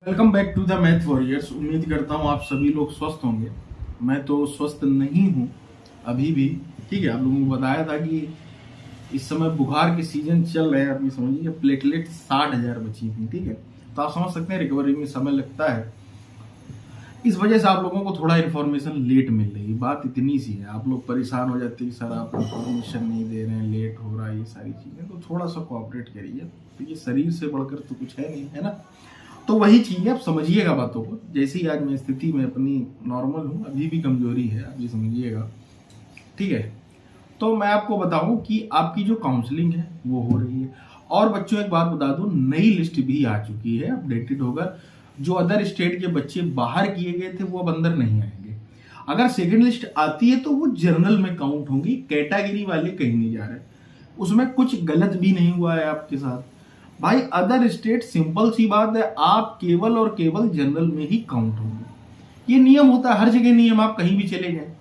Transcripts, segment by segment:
Welcome back to the math warriors. उम्मीद करता हूँ आप सभी लोग स्वस्थ होंगे। मैं तो स्वस्थ नहीं हूँ अभी भी। ठीक है, आप लोगों को बताया था कि इस समय बुखार के सीजन चल रहे हैं। आप ये समझिए कि प्लेटलेट 60,000 बची थी। ठीक है, तो आप समझ सकते हैं रिकवरी में समय लगता है। इस वजह से आप लोगों को थोड़ा इन्फॉर्मेशन लेट मिल रही है। बात इतनी सी है, आप लोग परेशान हो जाते हैं कि सर आप इन्फॉर्मेशन नहीं दे रहे हैं, लेट हो रहा है, ये सारी चीज़ें। तो थोड़ा सा कोऑपरेट करिए। तो ये शरीर से बढ़कर तो कुछ है नहीं, है ना। तो वही चीज़ है, आप समझिएगा बातों को। जैसे ही आज मैं स्थिति में अपनी नॉर्मल हूँ, अभी भी कमजोरी है, आप ये समझिएगा। ठीक है, तो मैं आपको बताऊं कि आपकी जो काउंसलिंग है वो हो रही है। और बच्चों एक बात बता दूं, नई लिस्ट भी आ चुकी है, अपडेटेड होगा। जो अदर स्टेट के बच्चे बाहर किए गए थे वो अब अंदर नहीं आएंगे। अगर सेकंड लिस्ट आती है तो वो जर्नल में काउंट होंगी, कैटेगरी वाले कहीं नहीं जा रहे। उसमें कुछ गलत भी नहीं हुआ है आपके साथ भाई। अदर स्टेट सिंपल सी बात है, आप केवल और केवल जनरल में ही काउंट होंगे। ये नियम होता है, हर जगह नियम, आप कहीं भी चले जाएं।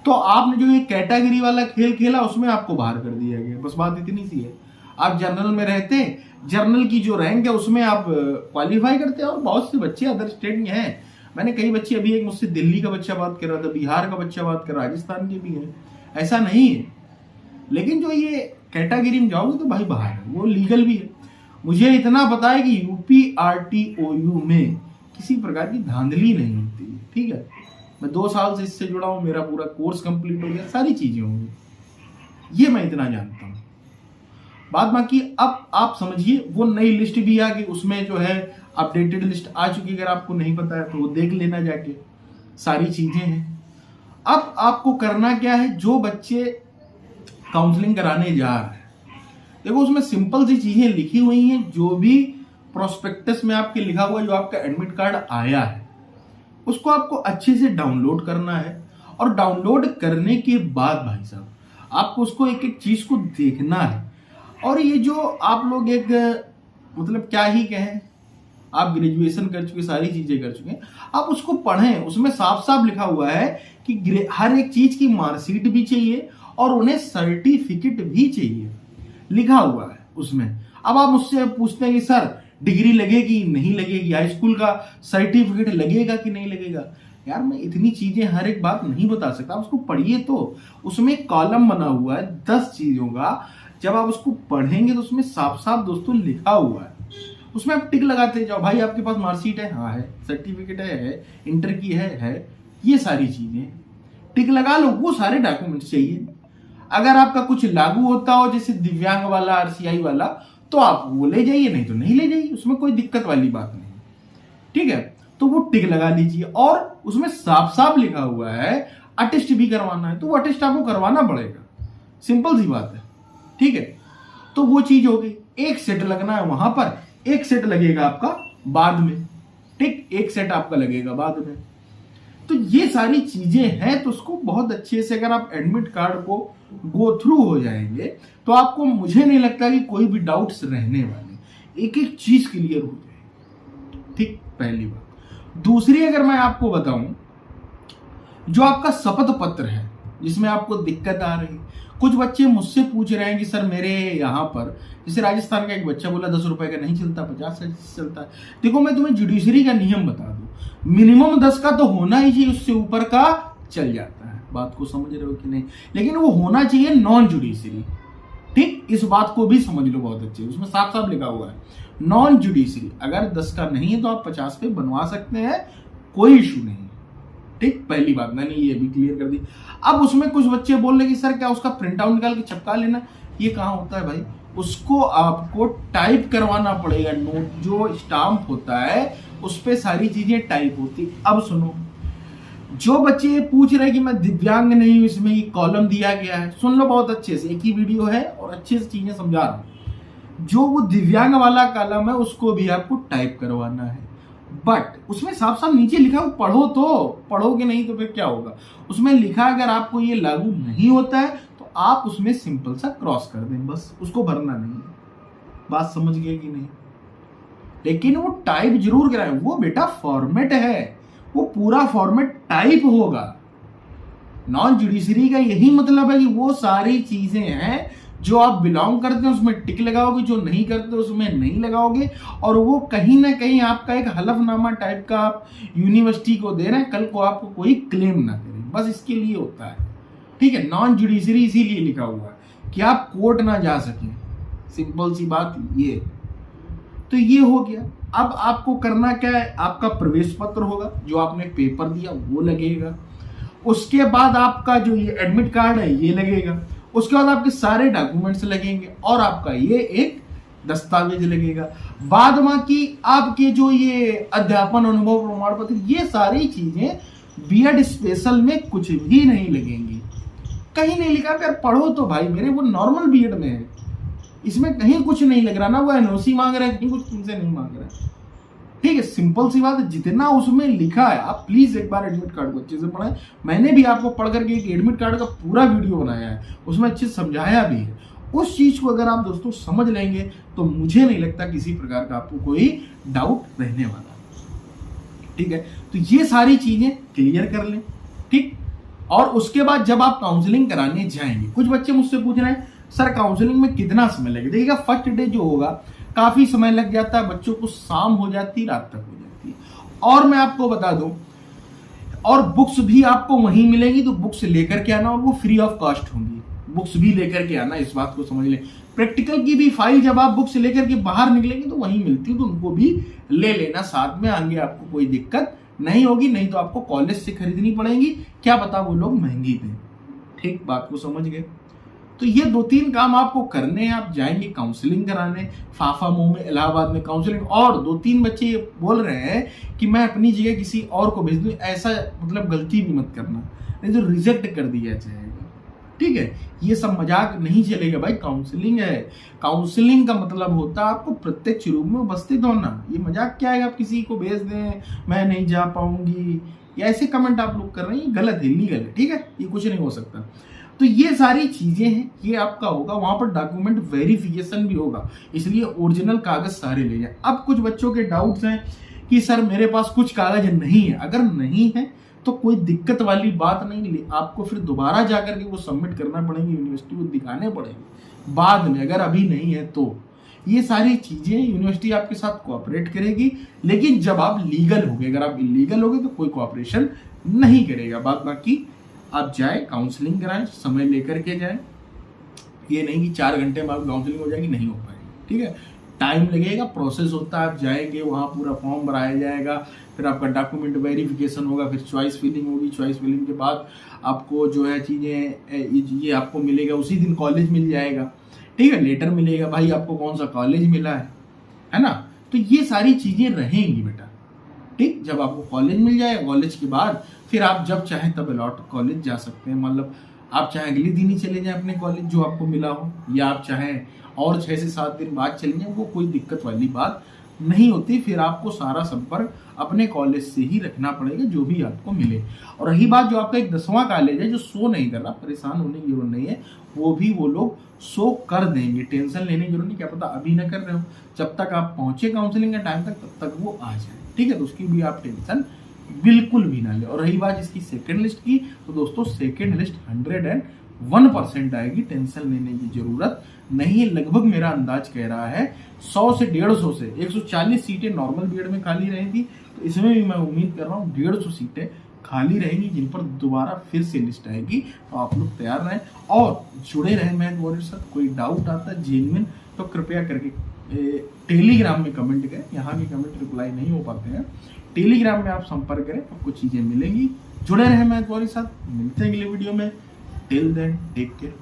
तो आपने जो ये कैटेगरी वाला खेल खेला उसमें आपको बाहर कर दिया गया, बस बात इतनी सी है। आप जनरल में रहते, जनरल की जो रैंक है उसमें आप क्वालिफाई करते हैं। और बहुत से बच्चे अदर स्टेट में हैं। मैंने कई बच्चे, अभी एक मुझसे दिल्ली का बच्चा बात कर रहा था, बिहार का बच्चा बात कर रहा, राजस्थान के भी हैं। ऐसा नहीं है, लेकिन जो ये कैटेगरी में जाओगे तो भाई बाहर है, वो लीगल भी है। मुझे इतना पता है कि यूपी RTOU में किसी प्रकार की धांधली नहीं होती है। ठीक है, मैं 2 साल से इससे जुड़ा हूं, मेरा पूरा कोर्स कंप्लीट हो गया, सारी चीजें होंगी, ये मैं इतना जानता हूं। बात बाकी अब आप समझिए, वो नई लिस्ट भी आ गई, उसमें जो है अपडेटेड लिस्ट आ चुकी। अगर आपको नहीं पता है तो वो देख लेना जाके, सारी चीजें हैं। अब आपको करना क्या है, जो बच्चे काउंसलिंग कराने जा रहे हैं, देखो उसमें सिंपल सी चीजें लिखी हुई हैं। जो भी प्रोस्पेक्टस में आपके लिखा हुआ, जो आपका एडमिट कार्ड आया है, उसको आपको अच्छे से डाउनलोड करना है। और डाउनलोड करने के बाद भाई साहब आपको उसको एक एक चीज को देखना है। और ये जो आप लोग एक मतलब क्या ही कहें, आप ग्रेजुएशन कर चुके, सारी चीजें कर चुके, आप उसको पढ़ें। उसमें साफ साफ लिखा हुआ है कि हर एक चीज की मार्कशीट भी चाहिए और उन्हें सर्टिफिकेट भी चाहिए, लिखा हुआ है उसमें। अब आप मुझसे पूछते हैं कि सर डिग्री लगेगी नहीं लगेगी, हाई स्कूल का सर्टिफिकेट लगेगा कि नहीं लगेगा। यार मैं इतनी चीजें हर एक बात नहीं बता सकता, उसको पढ़िए। तो उसमें कॉलम बना हुआ है 10 चीजों का। जब आप उसको पढ़ेंगे तो उसमें साफ साफ दोस्तों लिखा हुआ है। उसमें आप टिक लगाते जाओ, भाई आपके पास मार्कशीट है, हाँ है, सर्टिफिकेट है, इंटर की है, ये सारी चीजें टिक लगा लो। वो सारे डॉक्यूमेंट्स चाहिए। अगर आपका कुछ लागू होता हो, जैसे दिव्यांग वाला, RCI वाला, तो आप वो ले जाइए, नहीं तो नहीं ले जाइए, उसमें कोई दिक्कत वाली बात नहीं। ठीक है, तो वो टिक लगा लीजिए। और उसमें साफ साफ लिखा हुआ है अटेस्ट भी करवाना है, तो वो अटेस्ट आपको करवाना पड़ेगा, सिंपल सी बात है। ठीक है, तो वो चीज होगी। एक सेट लगना है वहां पर, एक सेट लगेगा आपका बाद में। ठीक, एक सेट आपका लगेगा बाद में। तो ये सारी चीजें हैं। तो उसको बहुत अच्छे से अगर आप एडमिट कार्ड को गो थ्रू हो जाएंगे तो आपको, मुझे नहीं लगता कि कोई भी डाउट्स रहने वाले, एक एक चीज क्लियर हो जाएगी। ठीक, पहली बात। दूसरी, अगर मैं आपको बताऊं, जो आपका शपथ पत्र है जिसमें आपको दिक्कत आ रही, कुछ बच्चे मुझसे पूछ रहे हैं कि सर मेरे यहाँ पर, जैसे राजस्थान का एक बच्चा बोला 10 रुपए का नहीं चलता, 50 से चलता है। देखो मैं तुम्हें जुडिशरी का नियम बता दूं, मिनिमम 10 का तो होना ही चाहिए, उससे ऊपर का चल जाता है। बात को समझ रहे हो कि नहीं, लेकिन वो होना चाहिए नॉन जुडिशरी। ठीक, इस बात को भी समझ लो बहुत अच्छे, उसमें साफ साफ लिखा हुआ है नॉन जुडिशरी। अगर 10 का नहीं है तो आप 50 पे बनवा सकते हैं, कोई इशू नहीं। ठीक, पहली बात मैंने ये भी क्लियर कर दी। अब उसमें कुछ बच्चे बोल रहे कि सर क्या उसका प्रिंट आउट निकाल के चिपका लेना, ये कहाँ होता है भाई। उसको आपको टाइप करवाना पड़ेगा। नोट जो स्टाम्प होता है उस पे सारी चीजें टाइप होती। अब सुनो, जो बच्चे पूछ रहे कि मैं दिव्यांग नहीं हूं, इसमें ये कॉलम दिया गया है, सुन लो बहुत अच्छे से, एक ही वीडियो है और अच्छे से चीजें समझा रहा हूं। जो वो दिव्यांग वाला कॉलम है उसको भी आपको टाइप करवाना है, बट उसमें साफ साफ नीचे लिखा हो, पढ़ो तो, पढ़ोगे नहीं तो फिर क्या होगा। उसमें लिखा, अगर आपको ये लागू नहीं होता है तो आप उसमें सिंपल सा क्रॉस कर दें, बस, उसको भरना नहीं है। बात समझ गए कि नहीं। लेकिन वो टाइप जरूर कराएं, वो बेटा फॉर्मेट है, वो पूरा फॉर्मेट टाइप होगा। नॉन जुडिशरी का यही मतलब है कि वो सारी चीजें हैं जो आप बिलोंग करते हैं उसमें टिक लगाओगे, जो नहीं करते उसमें नहीं लगाओगे, और वो कहीं ना कहीं आपका एक हलफनामा टाइप का आप यूनिवर्सिटी को दे रहे हैं, कल को आपको कोई क्लेम ना करे, बस इसके लिए होता है। ठीक है, नॉन जुडिशरी इसीलिए लिखा हुआ है कि आप कोर्ट ना जा सकें, सिंपल सी बात ये। तो ये हो गया। अब आपको करना क्या है, आपका प्रवेश पत्र होगा, जो आपने पेपर दिया वो लगेगा, उसके बाद आपका जो ये एडमिट कार्ड है ये लगेगा, उसके बाद आपके सारे डॉक्यूमेंट्स लगेंगे और आपका ये एक दस्तावेज लगेगा। बाद में कि आपके जो ये अध्यापन अनुभव प्रमाण पत्र, ये सारी चीजें बीएड स्पेशल में कुछ भी नहीं लगेंगी, कहीं नहीं लिखा। अगर पढ़ो तो भाई मेरे, वो नॉर्मल बीएड में है, इसमें कहीं कुछ नहीं लग रहा ना, वो एनओसी मांग रहा है, कहीं कुछ तुमसे नहीं मांग रहा है। ठीक है, सिंपल सी बात है, जितना उसमें लिखा है आप प्लीज एक बार एडमिट कार्ड को अच्छे से पढ़ें। मैंने भी आपको पढ़ करके एक एडमिट कार्ड का पूरा वीडियो बनाया है, उसमें अच्छे से समझाया भी है। उस चीज को अगर आप दोस्तों समझ लेंगे तो मुझे नहीं लगता किसी प्रकार का आपको कोई डाउट रहने वाला। ठीक है, तो ये सारी चीजें क्लियर कर लें। ठीक, और उसके बाद जब आप काउंसलिंग कराने जाएंगे, कुछ बच्चे मुझसे पूछ रहे हैं सर काउंसलिंग में कितना समय लगेगा। देखिएगा, फर्स्ट डे जो होगा काफी समय लग जाता है, बच्चों को शाम हो जाती है, रात तक हो जाती है। और मैं आपको बता दूं, और बुक्स भी आपको वहीं मिलेंगी, तो बुक्स लेकर के आना, और वो फ्री ऑफ कॉस्ट होंगी, बुक्स भी लेकर के आना, इस बात को समझ लें। प्रैक्टिकल की भी फाइल जब आप बुक्स लेकर के बाहर निकलेंगे तो वहीं मिलती है, तो उनको भी ले लेना साथ में, आगे आपको कोई दिक्कत नहीं होगी। नहीं तो आपको कॉलेज से खरीदनी पड़ेंगी, क्या पता वो लोग महंगी दें। ठीक, बात को समझ गए। तो ये 2-3 काम आपको करने हैं। आप जाएंगे काउंसलिंग कराने, फाफामो में, इलाहाबाद में काउंसलिंग। और 2-3 बच्चे ये बोल रहे हैं कि मैं अपनी जगह किसी और को भेज दूं, ऐसा मतलब गलती भी मत करना, नहीं तो रिजेक्ट कर दिया जाएगा। ठीक है, ये सब मजाक नहीं चलेगा भाई, काउंसलिंग है। काउंसलिंग का मतलब होता है आपको प्रत्यक्ष रूप में उपस्थित होना। ये मजाक क्या है, आप किसी को भेज दें मैं नहीं जा पाऊंगी, या ऐसे कमेंट आप लोग कर रहे हैं, ये गलत है, इलीगल है। ठीक है, ये कुछ नहीं हो सकता। तो ये सारी चीजें हैं, ये आपका होगा। वहां पर डॉक्यूमेंट वेरिफिकेशन भी होगा, इसलिए ओरिजिनल कागज सारे ले जाए। अब कुछ बच्चों के डाउट्स हैं कि सर मेरे पास कुछ कागज नहीं है। अगर नहीं है तो कोई दिक्कत वाली बात नहीं, आपको फिर दोबारा जाकर के वो सबमिट करना पड़ेगी, यूनिवर्सिटी को दिखाने पड़ेंगे बाद में, अगर अभी नहीं है तो। ये सारी चीजें यूनिवर्सिटी आपके साथ कोऑपरेट करेगी, लेकिन जब आप लीगल होगे। अगर आप इलीगल होगे तो कोई कोऑपरेशन नहीं करेगा। बाकी आप जाए काउंसलिंग कराएं, समय लेकर के जाएं। ये नहीं कि 4 घंटे में आप काउंसलिंग हो जाएगी, नहीं हो पाएगी। ठीक है, टाइम लगेगा, प्रोसेस होता है। आप जाएंगे वहाँ पूरा फॉर्म भराया जाएगा, फिर आपका डॉक्यूमेंट वेरिफिकेशन होगा, फिर चॉइस फिलिंग होगी। चॉइस फिलिंग के बाद आपको जो है चीज़ें ये आपको मिलेगा, उसी दिन कॉलेज मिल जाएगा। ठीक है, लेटर मिलेगा भाई आपको कौन सा कॉलेज मिला है ना। तो ये सारी चीज़ें रहेंगी बेटा। ठीक, जब आपको कॉलेज मिल जाएगा, कॉलेज के बाद फिर आप जब चाहे तब अलॉट कॉलेज जा सकते हैं। मतलब आप चाहे अगले दिन ही चले जाएं अपने कॉलेज जो आपको मिला हो, या आप चाहे और 6 से 7 दिन बाद चले जाएं, वो कोई दिक्कत वाली बात नहीं होती। फिर आपको सारा संपर्क अपने कॉलेज से ही रखना पड़ेगा, जो भी आपको मिले। और रही बात जो आपका एक 10वां कॉलेज है जो शो नहीं कर रहा, परेशान होने की जरूरत नहीं है, वो भी वो लोग शो कर देंगे, टेंशन लेने की जरूरत नहीं। क्या पता अभी ना कर रहे हो, जब तक आप पहुंचे काउंसलिंग के टाइम तक, तब तक वो आ जाए। ठीक है, तो उसकी भी आप टेंशन बिल्कुल भी ना ले। और रही बात इसकी सेकंड लिस्ट की, तो दोस्तों सेकंड लिस्ट 101% आएगी, टेंशन लेने की जरूरत नहीं है। लगभग मेरा अंदाज कह रहा है 100 से 150 से 140 सीटें नॉर्मल बीएड में खाली रही थी, तो इसमें भी मैं उम्मीद कर रहा हूँ 150 सीटें खाली रहेंगी, जिन पर दोबारा फिर से लिस्ट आएगी। तो आप लोग तैयार रहें और जुड़े रहें मैथ वॉरियर के साथ। कोई डाउट आता है जेन्युइन तो कृपया करके टेलीग्राम में कमेंट करें, यहाँ के कमेंट रिप्लाई नहीं हो पाते हैं। टेलीग्राम में आप संपर्क करें, आपको चीजें मिलेंगी। जुड़े रहें मैथ वॉरियर के साथ, मिलते हैं अगले वीडियो में। Till then take care.